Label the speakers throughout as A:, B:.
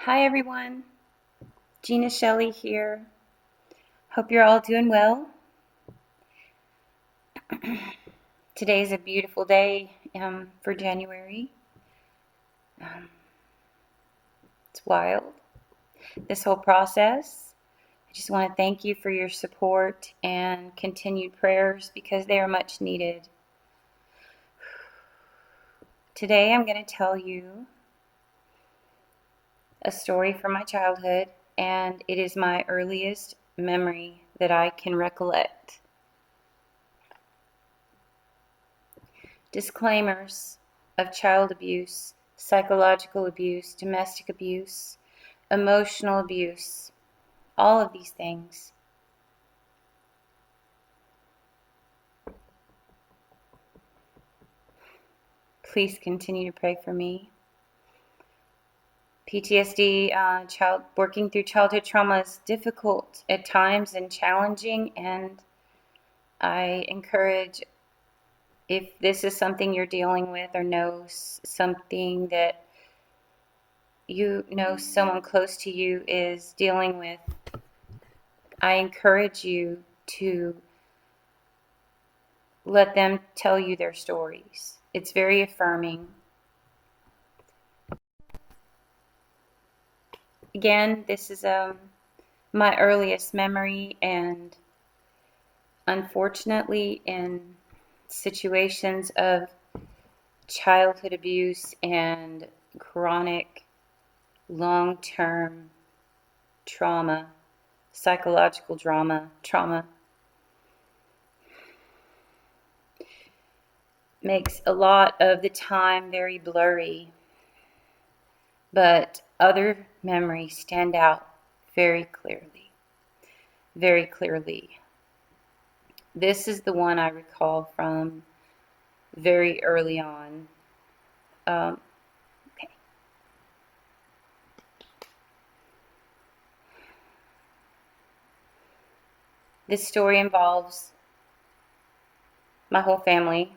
A: Hi everyone, Gina Shelley here. Hope you're all doing well. Today's a beautiful day for January. Um, it's wild, this whole process. I just want to thank you for your support and continued prayers because they are much needed. Today I'm going to tell you a story from my childhood, and it is my earliest memory that I can recollect. Disclaimers of child abuse, psychological abuse, domestic abuse, emotional abuse, all of these things. Please continue to pray for me. PTSD, working through childhood trauma is difficult at times and challenging, and I encourage, if this is something you're dealing with or know something that you know someone close to you is dealing with, I encourage you to let them tell you their stories. It's very affirming. Again, this is my earliest memory, and unfortunately, in situations of childhood abuse and chronic long-term trauma, psychological trauma makes a lot of the time very blurry, but other memories stand out very clearly, very clearly. This is the one I recall from very early on. Okay. This story involves my whole family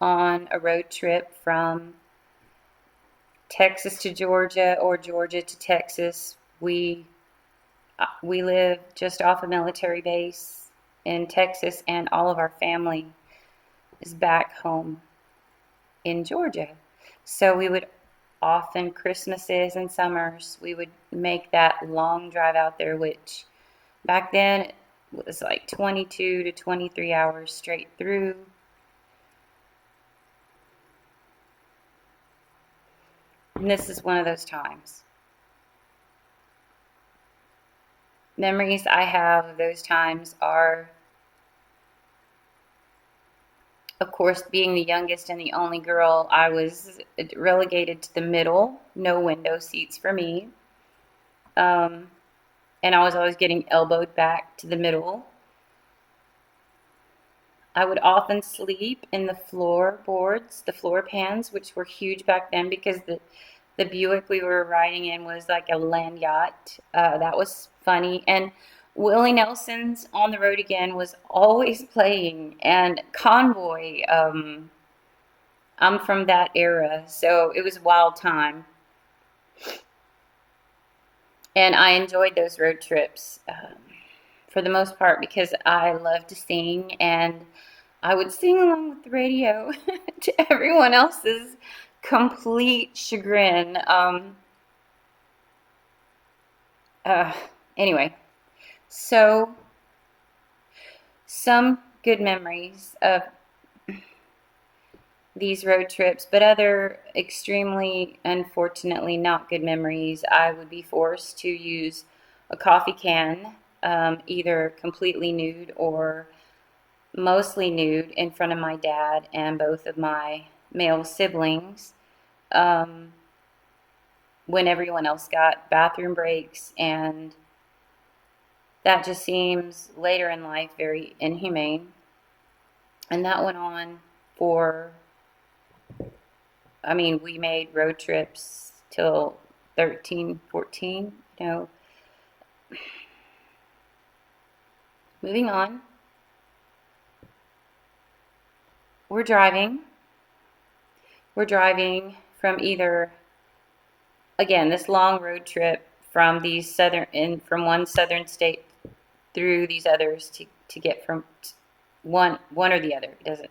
A: on a road trip from Texas to Georgia or Georgia to Texas. We live just off a military base in Texas, and all of our family is back home in Georgia. So we would often, Christmases and summers, we would make that long drive out there, which back then it was like 22 to 23 hours straight through. And this is one of those times. Memories I have of those times are, of course, being the youngest and the only girl. I was relegated to the middle, no window seats for me. And I was always getting elbowed back to the middle. I would often sleep in the floorboards, the floor pans, which were huge back then because the Buick we were riding in was like a land yacht. That was funny. And Willie Nelson's On the Road Again was always playing, and Convoy. I'm from that era, so it was a wild time. And I enjoyed those road trips for the most part because I love to sing, and I would sing along with the radio to everyone else's complete chagrin. Uh, anyway, so some good memories of these road trips, but other extremely, unfortunately, not good memories. I would be forced to use a coffee can, either completely nude or mostly nude, in front of my dad and both of my male siblings, when everyone else got bathroom breaks, and that just seems later in life very inhumane. And that went on for, I mean, we made road trips till 13, 14, you know. Moving on. We're driving. We're driving from either again, this long road trip from from one southern state through these others to get from one or the other. It doesn't.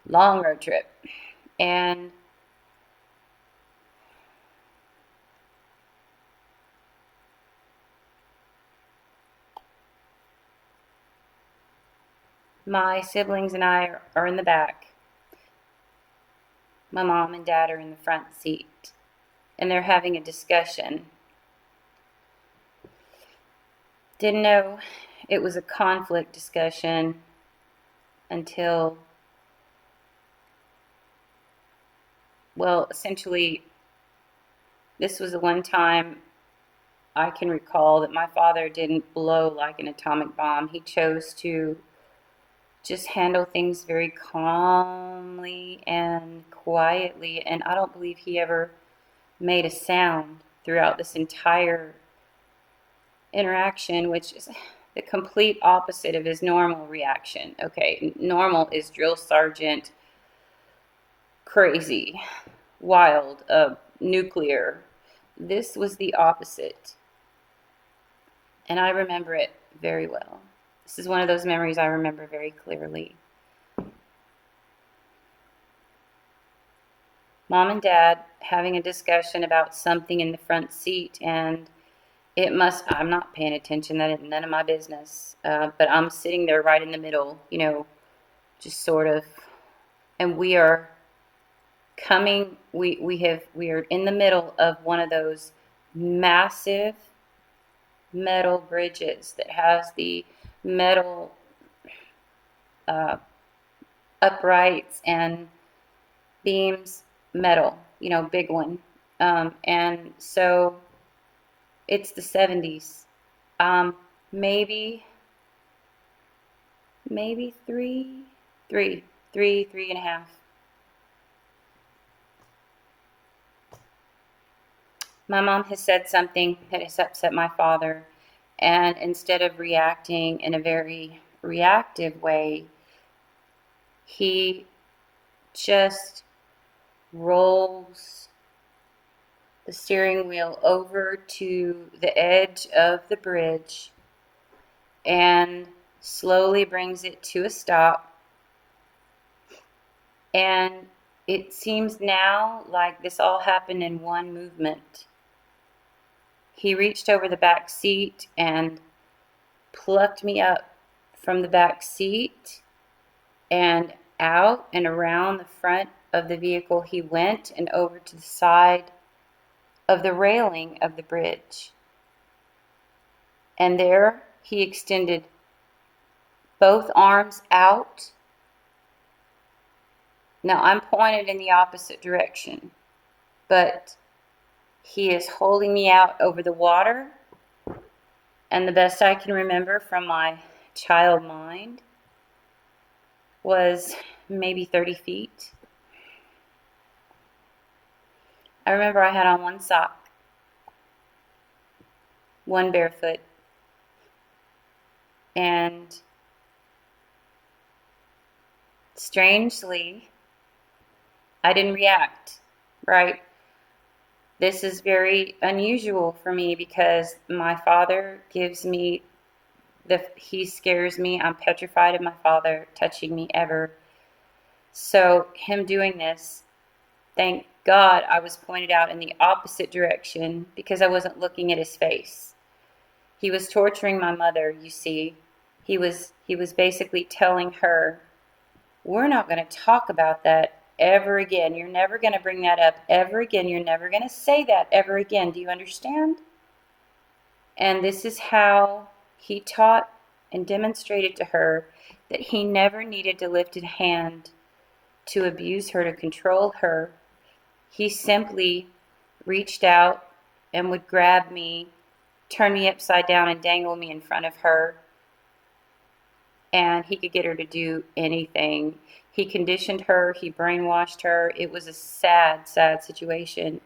A: Long road trip. And my siblings and I are in the back. My mom and dad are in the front seat. And they're having a discussion. Didn't know it was a conflict discussion until, well, essentially, this was the one time I can recall that my father didn't blow like an atomic bomb. He chose to just handle things very calmly and quietly, and I don't believe he ever made a sound throughout this entire interaction, which is the complete opposite of his normal reaction. Okay, normal is drill sergeant, crazy, wild, nuclear. This was the opposite, and I remember it very well. This is one of those memories I remember very clearly. Mom and Dad having a discussion about something in the front seat, and I'm not paying attention, that is none of my business, but I'm sitting there right in the middle, just sort of, and we are in the middle of one of those massive metal bridges that has the metal uprights and beams, metal, big one. And so it's the 70s. Maybe three and a half. My mom has said something that has upset my father, and instead of reacting in a very reactive way, he just rolls the steering wheel over to the edge of the bridge and slowly brings it to a stop. And it seems now like this all happened in one movement. He reached over the back seat and plucked me up from the back seat and out and around the front of the vehicle he went, and over to the side of the railing of the bridge. And there he extended both arms out. Now I'm pointed in the opposite direction, but he is holding me out over the water, and the best I can remember from my child mind was maybe 30 feet. I remember I had on one sock, one barefoot, and strangely, I didn't react, right? This is very unusual for me because my father gives me he scares me. I'm petrified of my father touching me ever. So him doing this, thank God I was pointed out in the opposite direction because I wasn't looking at his face. He was torturing my mother, you see. He was basically telling her, we're not going to talk about that ever again. You're never going to bring that up ever again. You're never going to say that ever again. Do you understand? And this is how he taught and demonstrated to her that he never needed to lift a hand to abuse her, to control her. He simply reached out and would grab me, turn me upside down, and dangle me in front of her. And he could get her to do anything. He conditioned her. He brainwashed her. It was a sad, sad situation.